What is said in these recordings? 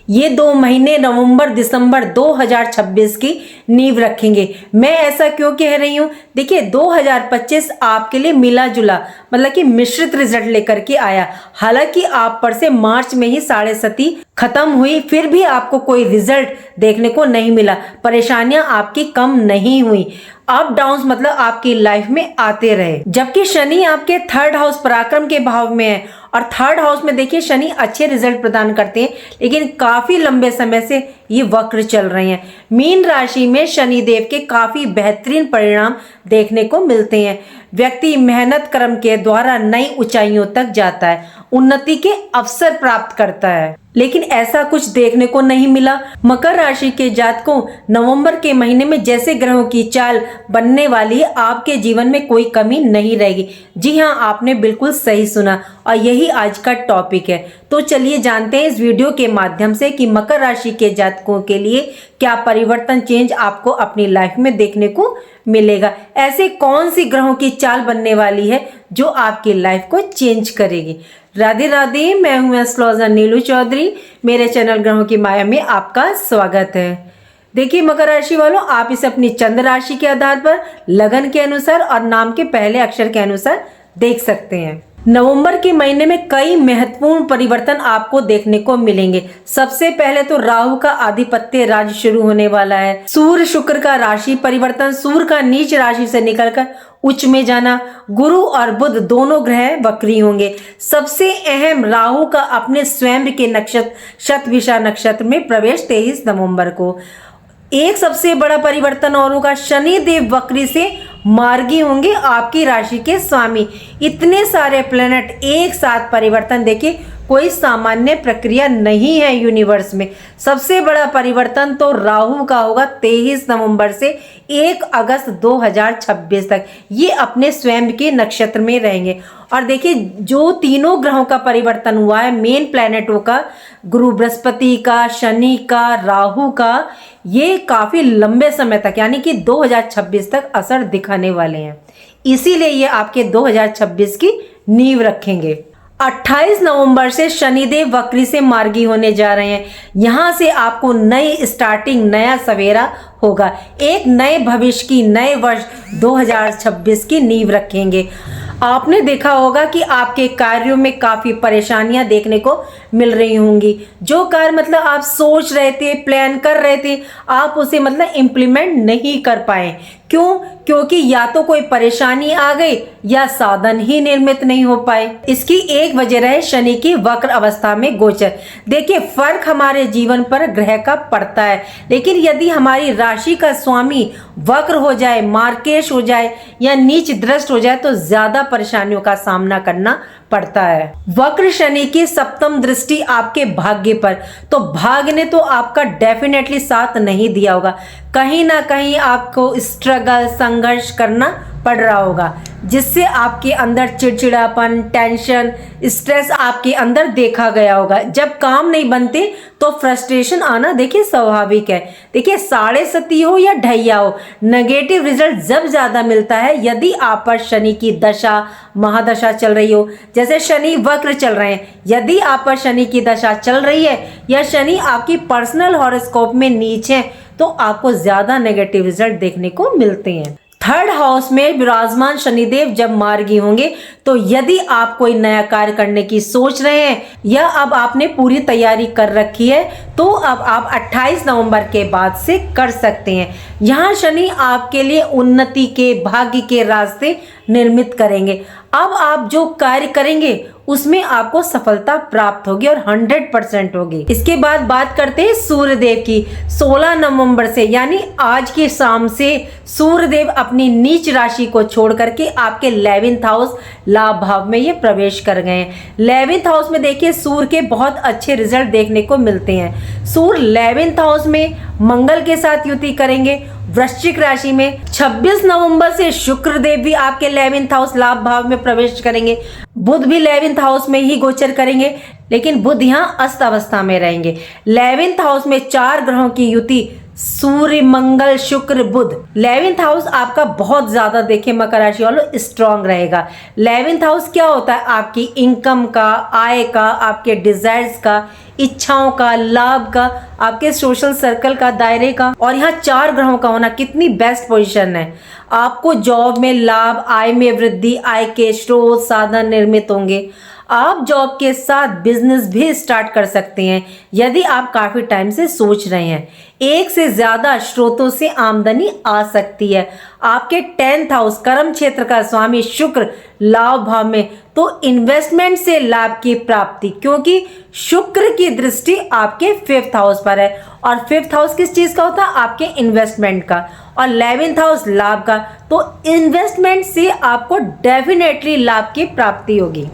ये 2 महीने नवंबर दिसंबर 2026 की नींव रखेंगे। मैं ऐसा क्यों कह रही हूँ? देखिए 2025 आपके लिए मिला जुला मतलब कि मिश्रित रिजल्ट लेकर के आया। हालांकि आप पर से मार्च में ही 7.5 खत्म हुई, फिर भी आपको कोई रिजल्ट देखने को नहीं मिला। परेशानियां आपकी कम नहीं हुई। अप डाउन्स मतलब आपकी लाइफ में आते रहे। जबकि शनि आपके 3rd हाउस पराक्रम के भाव में है और 3rd हाउस में देखिए शनि अच्छे रिजल्ट प्रदान करते हैं, लेकिन काफी लंबे समय से ये वक्र चल रहे हैं। मीन राशि में शनि देव के काफी बेहतरीन परिणाम देखने को मिलते हैं। व्यक्ति मेहनत कर्म के द्वारा नई ऊंचाइयों तक जाता है, उन्नति के अवसर प्राप्त करता है, लेकिन ऐसा कुछ देखने को नहीं मिला। मकर राशि के जातकों, नवंबर के महीने में जैसे ग्रहों की चाल बनने वाली है, आपके जीवन में कोई कमी नहीं रहेगी। जी हाँ, आपने बिल्कुल सही सुना और यही आज का टॉपिक है। तो चलिए जानते हैं इस वीडियो के माध्यम से कि मकर राशि के जातकों के लिए क्या परिवर्तन चेंज आपको अपनी लाइफ में देखने को मिलेगा। ऐसे कौन सी ग्रहों की चाल बनने वाली है जो आपकी लाइफ को चेंज करेगी। राधे राधे, मैं हूं एस्ट्रोलॉजर नीलू चौधरी। मेरे चैनल ग्रहों की माया में आपका स्वागत है। देखिए मकर राशि वालों, आप इसे अपनी चंद्र राशि के आधार पर लगन के अनुसार और नाम के पहले अक्षर के अनुसार देख सकते हैं। नवंबर के महीने में कई महत्वपूर्ण परिवर्तन आपको देखने को मिलेंगे। सबसे पहले तो राहु का आधिपत्य राज शुरू होने वाला है। सूर्य शुक्र का राशि परिवर्तन, सूर्य का नीच राशि से निकलकर उच्च में जाना, गुरु और बुध दोनों ग्रह वक्री होंगे। सबसे अहम राहु का अपने स्वयं के नक्षत्र शतभिषा नक्षत्र में प्रवेश 23 नवंबर को। एक सबसे बड़ा परिवर्तन और होगा, शनि देव वक्री से मार्गी होंगे आपकी राशि के स्वामी। इतने सारे प्लैनेट एक साथ परिवर्तन, देखिए कोई सामान्य प्रक्रिया नहीं है यूनिवर्स में। सबसे बड़ा परिवर्तन तो राहु का होगा 23 नवंबर से 1 अगस्त 2026 तक। ये अपने स्वयं के नक्षत्र में रहेंगे। और देखिए जो तीनों ग्रहों का परिवर्तन हुआ है, मेन प्लैनेटों का, गुरु बृहस्पति का, शनि का, राहु का, ये काफी लंबे समय तक यानी कि 2026 तक असर दिखाने वाले हैं। इसीलिए ये आपके 2026 की नींव रखेंगे। 28 नवंबर से शनिदेव वक्री से मार्गी होने जा रहे हैं। यहां से आपको नई स्टार्टिंग, नया सवेरा होगा। एक नए भविष्य की, नए वर्ष 2026 की नींव रखेंगे। आपने देखा होगा कि आपके कार्यों में काफी परेशानियां देखने को मिल रही होंगी। जो कार्य मतलब आप सोच रहे थे, प्लान कर रहे थे, आप उसे मतलब इम्प्लीमेंट नहीं कर पाए। क्यों? क्योंकि या तो कोई परेशानी आ गई या साधन ही निर्मित नहीं हो पाए। इसकी एक वजह रहे शनि की वक्र अवस्था में गोचर। देखिए फर्क हमारे जीवन पर ग्रह का पड़ता है, लेकिन यदि हमारी राशि का स्वामी वक्र हो जाए, मार्केश हो जाए या नीच दृष्ट हो जाए तो ज्यादा परेशानियों का सामना करना पड़ता है। वक्र शनि की सप्तम दृष्टि आपके भाग्य पर, तो भाग्य ने तो आपका डेफिनेटली साथ नहीं दिया होगा। कहीं ना कहीं आपको स्ट्रगल, संघर्ष करना पड़ रहा होगा, जिससे आपके अंदर चिड़चिड़ापन, टेंशन, स्ट्रेस आपके अंदर देखा गया होगा। जब काम नहीं बनते तो फ्रस्ट्रेशन आना देखिए स्वाभाविक है। देखिए 7.5 हो या ढैया हो, नेगेटिव रिजल्ट जब ज्यादा मिलता है यदि आप पर शनि की दशा महादशा चल रही हो, जैसे शनि वक्र चल रहे हैं। यदि आप पर शनि की दशा चल रही है या शनि आपकी पर्सनल हॉरोस्कोप में नीच है तो आपको ज्यादा नेगेटिव रिजल्ट देखने को मिलते हैं। 3rd हाउस में विराजमान शनिदेव जब मार्गी होंगे तो यदि आप कोई नया कार्य करने की सोच रहे हैं या अब आपने पूरी तैयारी कर रखी है तो अब आप 28 नवंबर के बाद से कर सकते हैं। यहाँ शनि आपके लिए उन्नति के, भाग्य के रास्ते निर्मित करेंगे। अब आप जो कार्य करेंगे उसमें आपको सफलता प्राप्त होगी और 100% होगी। इसके बाद बात करते हैं सूर्यदेव की। 16 नवंबर से यानी आज की शाम से सूर्यदेव अपनी नीच राशि को छोड़ करके आपके 11th हाउस लाभ भाव में ये प्रवेश कर गए हैं। 11th हाउस में देखिए सूर्य के बहुत अच्छे रिजल्ट देखने को मिलते हैं। सूर्य 11th हाउस में मंगल के साथ युति करेंगे वृश्चिक राशि में। 26 नवंबर से शुक्रदेव भी आपके 11th हाउस लाभ भाव में प्रवेश करेंगे। बुध भी 11th हाउस में ही गोचर करेंगे, लेकिन बुध यहाँ अस्त अवस्था में रहेंगे। 11th हाउस में 4 ग्रहों की युति सूर्य, मंगल, शुक्र, बुध। 11th हाउस आपका बहुत ज्यादा देखिए मकर राशि वालों स्ट्रांग रहेगा। 11th हाउस क्या होता है? आपकी इनकम का, आय का, आपके डिजायर्स का, इच्छाओं का, लाभ का, आपके सोशल सर्कल का, दायरे का। और यहाँ 4 ग्रहों का होना कितनी बेस्ट पोजीशन है। आपको जॉब में लाभ, आय में वृद्धि, आय के स्रोत साधन निर्मित होंगे। आप जॉब के साथ बिजनेस भी स्टार्ट कर सकते हैं यदि आप काफी टाइम से सोच रहे हैं। एक से ज्यादा स्रोतों से आमदनी आ सकती है। आपके 10th हाउस कर्म क्षेत्र का स्वामी शुक्र लाभ भाव में, तो इन्वेस्टमेंट से लाभ की प्राप्ति, क्योंकि शुक्र की दृष्टि आपके 5th हाउस पर है। और 5th हाउस किस चीज का होता है? आपके इन्वेस्टमेंट का। और 11th हाउस लाभ का, तो इन्वेस्टमेंट से आपको डेफिनेटली लाभ की प्राप्ति होगी।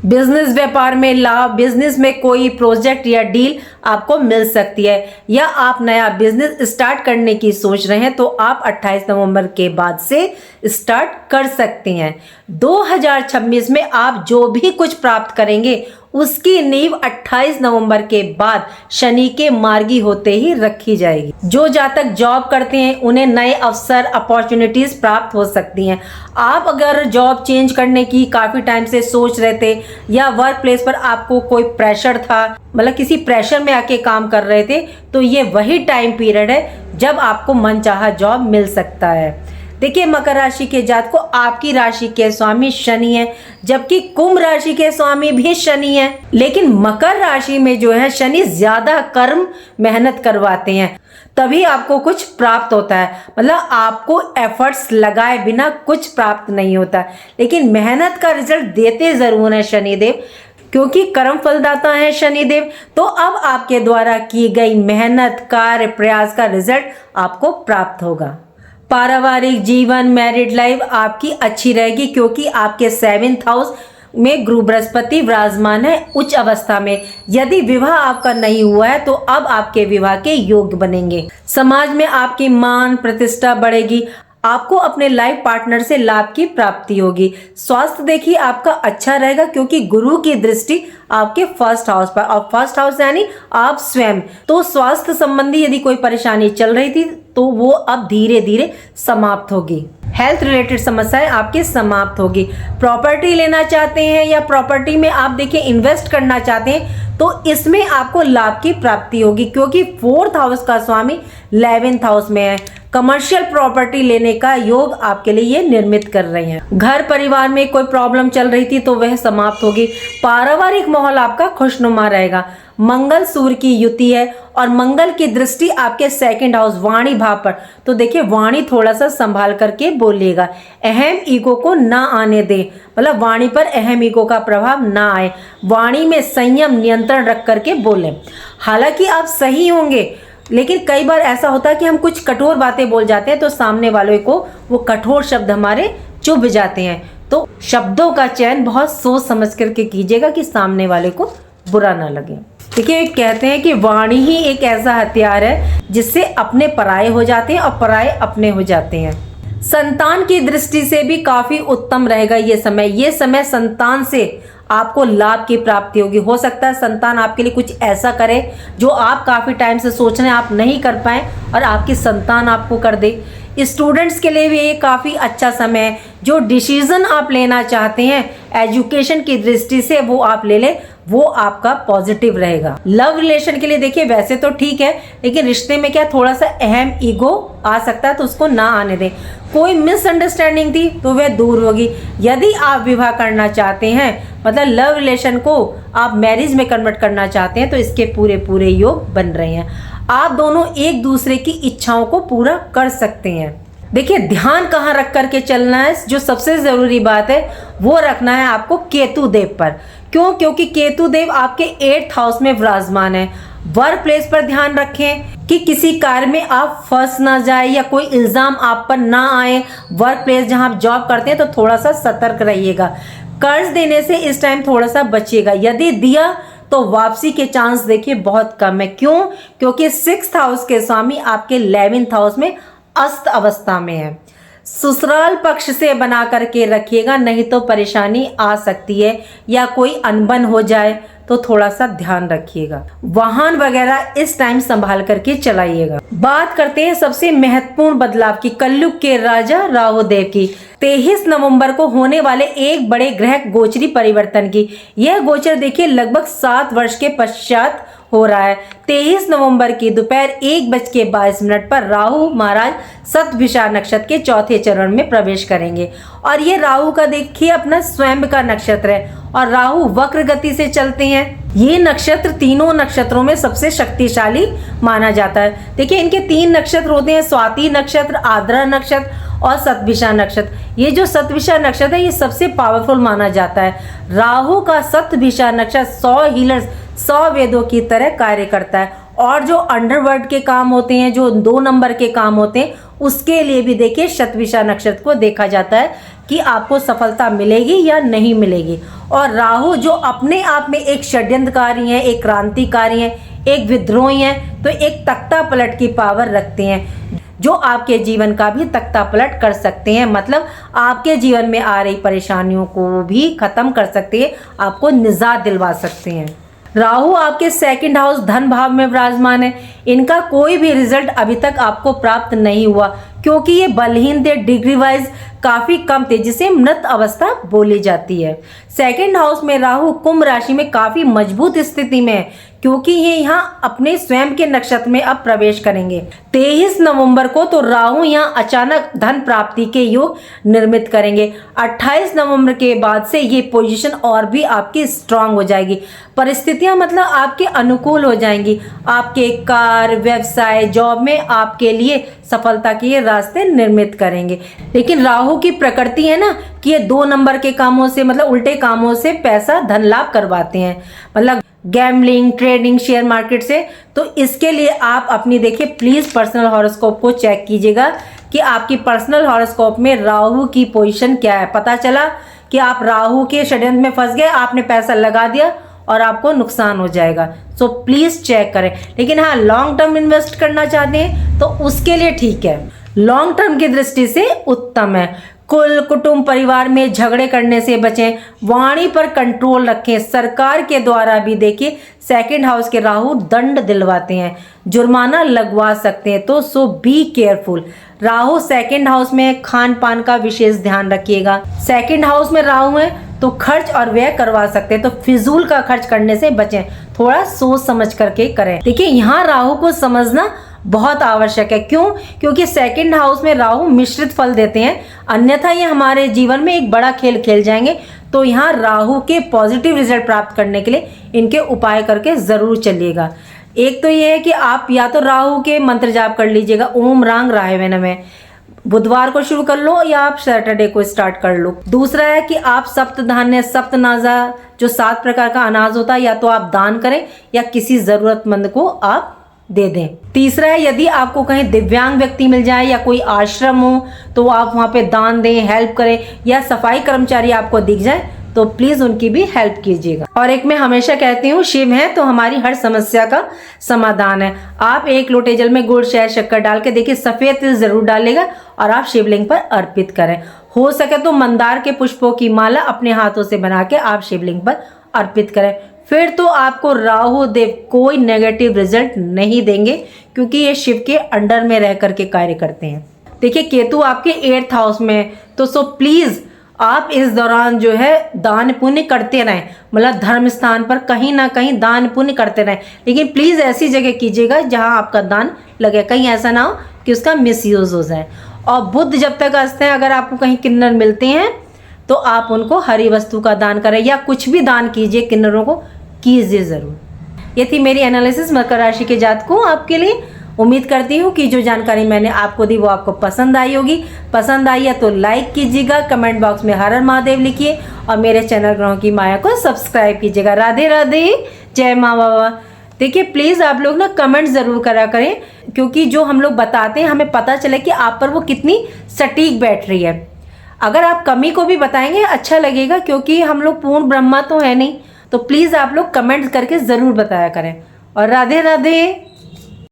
बिजनेस व्यापार में लाभ, बिजनेस में कोई प्रोजेक्ट या डील आपको मिल सकती है, या आप नया बिजनेस स्टार्ट करने की सोच रहे हैं तो आप 28 नवंबर के बाद से स्टार्ट कर सकते हैं। 2026 में आप जो भी कुछ प्राप्त करेंगे उसकी नींव 28 नवंबर के बाद शनि के मार्गी होते ही रखी जाएगी। जो जातक जॉब करते हैं उन्हें नए अवसर, अपॉर्चुनिटीज प्राप्त हो सकती हैं। आप अगर जॉब चेंज करने की काफी टाइम से सोच रहे थे, या वर्क प्लेस पर आपको कोई प्रेशर था, मतलब किसी प्रेशर में आके काम कर रहे थे, तो ये वही टाइम पीरियड है जब आपको मनचाहा जॉब मिल सकता है। देखिए मकर राशि के जातक को आपकी राशि के स्वामी शनि है, जबकि कुंभ राशि के स्वामी भी शनि है। लेकिन मकर राशि में जो है शनि ज्यादा कर्म मेहनत करवाते हैं, तभी आपको कुछ प्राप्त होता है। मतलब आपको एफर्ट्स लगाए बिना कुछ प्राप्त नहीं होता, लेकिन मेहनत का रिजल्ट देते जरूर है शनिदेव, क्योंकि कर्म फलदाता है शनिदेव। तो अब आपके द्वारा की गई मेहनत, कार्य, प्रयास का रिजल्ट आपको प्राप्त होगा। पारिवारिक जीवन, मैरिड लाइफ आपकी अच्छी रहेगी, क्योंकि आपके 7th हाउस में गुरु बृहस्पति विराजमान है उच्च अवस्था में। यदि विवाह आपका नहीं हुआ है तो अब आपके विवाह के योग्य बनेंगे। समाज में आपकी मान प्रतिष्ठा बढ़ेगी। आपको अपने लाइफ पार्टनर से लाभ की प्राप्ति होगी। स्वास्थ्य देखिए आपका अच्छा रहेगा, क्योंकि गुरु की दृष्टि आपके 1st हाउस पर, और 1st हाउस यानी आप स्वयं। तो स्वास्थ्य संबंधी यदि कोई परेशानी चल रही थी तो वो अब धीरे धीरे समाप्त होगी। हेल्थ रिलेटेड समस्याएं आपके समाप्त होगी। प्रॉपर्टी लेना चाहते हैं या प्रॉपर्टी में आप देखिए इन्वेस्ट करना चाहते हैं, तो इसमें आपको लाभ की प्राप्ति होगी, क्योंकि 4th हाउस का स्वामी 11th हाउस में है। कमर्शियल प्रॉपर्टी लेने का योग आपके लिए ये निर्मित कर रहे हैं। घर परिवार में कोई प्रॉब्लम चल रही थी तो वह समाप्त होगी। पारिवारिक माहौल आपका खुशनुमा रहेगा। मंगल सूर्य की युति है, और मंगल की दृष्टि आपके 2nd हाउस वाणी भाव पर, तो देखिए वाणी थोड़ा सा संभाल करके बोलिएगा। अहम ईगो को ना आने दें, मतलब वाणी पर अहम ईगो का प्रभाव ना आए। वाणी में संयम, नियंत्रण रख करके बोलें। हालांकि आप सही होंगे, लेकिन कई बार ऐसा होता है कि हम कुछ कठोर बातें बोल जाते हैं तो सामने वालों को वो कठोर शब्द हमारे चुभ जाते हैं। तो शब्दों का चयन बहुत सोच समझ करके कीजिएगा कि सामने वाले को बुरा ना लगे। देखिए कहते हैं कि वाणी ही एक ऐसा हथियार है जिससे अपने पराये हो जाते हैं और पराये अपने हो जाते हैं। संतान की दृष्टि से भी काफी उत्तम रहेगा ये समय। ये समय संतान से आपको लाभ की प्राप्ति होगी। हो सकता है संतान आपके लिए कुछ ऐसा करे जो आप काफी टाइम से सोच रहे हैं, आप नहीं कर पाए, और आपकी संतान आपको कर दे। स्टूडेंट्स के लिए भी ये काफ़ी अच्छा समय है। जो डिसीजन आप लेना चाहते हैं एजुकेशन की दृष्टि से वो आप ले लें, वो आपका पॉजिटिव रहेगा। लव रिलेशन के लिए देखिए वैसे तो ठीक है, लेकिन रिश्ते में क्या थोड़ा सा अहम ईगो आ सकता है, तो उसको ना आने दें। कोई मिसअंडरस्टैंडिंग थी तो वह दूर होगी। यदि आप विवाह करना चाहते हैं, मतलब लव रिलेशन को आप मैरिज में कन्वर्ट करना चाहते हैं, तो इसके पूरे पूरे योग बन रहे हैं। आप दोनों एक दूसरे की इच्छाओं को पूरा कर सकते हैं। देखिए ध्यान कहाँ रख करके चलना है, जो सबसे जरूरी बात है वो रखना है आपको केतु देव पर। क्यों? क्योंकि केतु देव आपके 8th हाउस में विराजमान है। वर्क प्लेस पर ध्यान रखें कि किसी कार्य में आप फंस ना जाए या कोई इल्जाम आप पर ना आए। वर्क प्लेस जहां आप जॉब करते हैं तो थोड़ा सा सतर्क रहिएगा। कर्ज देने से इस टाइम थोड़ा सा बचिएगा। यदि दिया तो वापसी के चांस देखिए बहुत कम है। क्यों? क्योंकि 6th हाउस के स्वामी आपके 11th हाउस में अस्त अवस्था में है। ससुराल पक्ष से बना करके रखिएगा, नहीं तो परेशानी आ सकती है या कोई अनबन हो जाए तो थोड़ा सा ध्यान रखिएगा। वाहन वगैरह इस टाइम संभाल करके चलाइएगा। बात करते हैं सबसे महत्वपूर्ण बदलाव की, कलयुग के राजा राहु देव की। 23 नवंबर को होने वाले एक बड़े ग्रह गोचरी परिवर्तन की। यह गोचर देखिए लगभग 7 वर्ष के पश्चात हो रहा है। 23 नवंबर की दोपहर 1:22 पर राहु महाराज शतभिषा नक्षत्र के चौथे चरण में प्रवेश करेंगे और ये राहु का देखिए अपना स्वयं का नक्षत्र है और राहु वक्र गति से चलते हैं। ये नक्षत्र तीनों नक्षत्रों में सबसे शक्तिशाली माना जाता है। देखिए इनके 3 नक्षत्र होते हैं, स्वाति नक्षत्र, आद्रा नक्षत्र और शतभिषा नक्षत्र। ये जो शतभिषा नक्षत्र है ये सबसे पावरफुल माना जाता है। राहु का शतभिषा नक्षत्र 100 हीलर्स 100 वेदों की तरह कार्य करता है और जो अंडरवर्ल्ड के काम होते हैं, जो 2 नंबर के काम होते हैं, उसके लिए भी देखिए शतभिषा नक्षत्र को देखा जाता है कि आपको सफलता मिलेगी या नहीं मिलेगी। और राहु जो अपने आप में एक षड्यंत्रकारी है, एक क्रांतिकारी है, एक विद्रोही है, तो एक तख्ता पलट की पावर रखते हैं जो आपके जीवन का भी तख्ता पलट कर सकते हैं। मतलब आपके जीवन में आ रही परेशानियों को भी खत्म कर सकते हैं, आपको निजात दिलवा सकते हैं। राहु आपके 2nd हाउस धन भाव में विराजमान है। इनका कोई भी रिजल्ट अभी तक आपको प्राप्त नहीं हुआ क्योंकि ये बलहीन थे, डिग्री वाइज काफी कम थे, जिसे मृत अवस्था बोली जाती है। 2nd हाउस में राहु कुंभ राशि में काफी मजबूत स्थिति में है क्योंकि ये यहाँ अपने स्वयं के नक्षत्र में अब प्रवेश करेंगे। 23 नवंबर को तो राहु यहाँ अचानक धन प्राप्ति के योग निर्मित करेंगे। 28 नवंबर के बाद से ये पोजीशन और भी आपकी स्ट्रांग हो जाएगी। परिस्थितियां मतलब आपके अनुकूल हो जाएंगी। आपके कार्य, व्यवसाय, जॉब में आपके लिए सफलता के ये रास्ते निर्मित करेंगे। लेकिन राहु की प्रकृति है ना कि ये 2 नंबर के कामों से मतलब उल्टे कामों से पैसा धन लाभ करवाते हैं, मतलब गैम्बलिंग, ट्रेडिंग, शेयर मार्केट से। तो इसके लिए आप अपनी देखिए प्लीज पर्सनल हॉरोस्कोप को चेक कीजिएगा कि आपकी पर्सनल हॉरोस्कोप में राहु की पोजीशन क्या है। पता चला कि आप राहु के षड्यंत्र में फंस गए, आपने पैसा लगा दिया और आपको नुकसान हो जाएगा। सो प्लीज चेक करें। लेकिन हाँ, लॉन्ग टर्म इन्वेस्ट करना चाहते हैं तो उसके लिए ठीक है, लॉन्ग टर्म की दृष्टि से उत्तम है। कुल कुटुंब परिवार में झगड़े करने से बचें, वाणी पर कंट्रोल रखें। सरकार के द्वारा भी देखिए 2nd हाउस के राहु दंड दिलवाते हैं, जुर्माना लगवा सकते हैं, तो so be careful. Rahu 2nd house में खान पान का विशेष ध्यान रखिएगा। 2nd हाउस में राहु है तो खर्च और व्यय करवा सकते हैं, तो फिजूल का खर्च करने से बचें, थोड़ा सोच समझ करके करें। देखिए यहाँ राहु को समझना बहुत आवश्यक है। क्यों? क्योंकि 2nd हाउस में राहु मिश्रित फल देते हैं, अन्यथा ये हमारे जीवन में एक बड़ा खेल खेल जाएंगे। तो यहाँ राहु के पॉजिटिव रिजल्ट प्राप्त करने के लिए इनके उपाय करके जरूर चलिएगा। एक तो ये है कि आप या तो राहु के मंत्र जाप कर लीजिएगा, ओम रांग राहवे नमः, बुधवार को शुरू कर लो या आप सैटरडे को स्टार्ट कर लो। दूसरा है कि आप सप्त धान्य, सप्तनाजा, जो 7 प्रकार का अनाज होता है, या तो आप दान करें या किसी जरूरतमंद को आप दे दें। तीसरा है यदि आपको कहीं दिव्यांग व्यक्ति मिल जाए या कोई आश्रम हो तो आप वहां पे दान दें, हेल्प करें, या सफाई कर्मचारी आपको दिख जाए तो प्लीज उनकी भी हेल्प कीजिएगा। और एक मैं हमेशा कहती हूँ, शिव है तो हमारी हर समस्या का समाधान है। आप 1 लोटे जल में गुड़, शहद, शक्कर डाल के देखिए, सफेद तिल जरूर डालेगा और आप शिवलिंग पर अर्पित करें। हो सके तो मंदार के पुष्पों की माला अपने हाथों से बना के आप शिवलिंग पर अर्पित करें। फिर तो आपको राहु देव कोई नेगेटिव रिजल्ट नहीं देंगे क्योंकि ये शिव के अंडर में रह करके कार्य करते हैं। देखिए केतु आपके 8th हाउस में, तो सो प्लीज आप इस दौरान जो है दान पुण्य करते रहें, मतलब धर्म स्थान पर कहीं ना कहीं दान पुण्य करते रहें। लेकिन प्लीज ऐसी जगह कीजिएगा जहां आपका दान लगे, कहीं ऐसा ना हो कि उसका मिसयूज हो जाए। और बुध जब तक अस्त है, अगर आपको कहीं किन्नर मिलते हैं तो आप उनको हरी वस्तु का दान करें या कुछ भी दान कीजिए, किन्नरों को कीजिए जरूर। ये थी मेरी एनालिसिस मकर राशि के जातकों आपके लिए। उम्मीद करती हूँ कि जो जानकारी मैंने आपको दी वो आपको पसंद आई होगी। पसंद आई है तो लाइक कीजिएगा, कमेंट बॉक्स में हर हर महादेव लिखिए और मेरे चैनल ग्रहों की माया को सब्सक्राइब कीजिएगा। राधे राधे, जय माँ बाबा। देखिए प्लीज़ आप लोग ना कमेंट ज़रूर करा करें क्योंकि जो हम लोग बताते हैं हमें पता चले कि आप पर वो कितनी सटीक बैठ रही है। अगर आप कमी को भी बताएंगे अच्छा लगेगा क्योंकि हम लोग पूर्ण ब्रह्मा तो है नहीं। तो प्लीज़ आप लोग कमेंट करके ज़रूर बताया करें। और राधे राधे।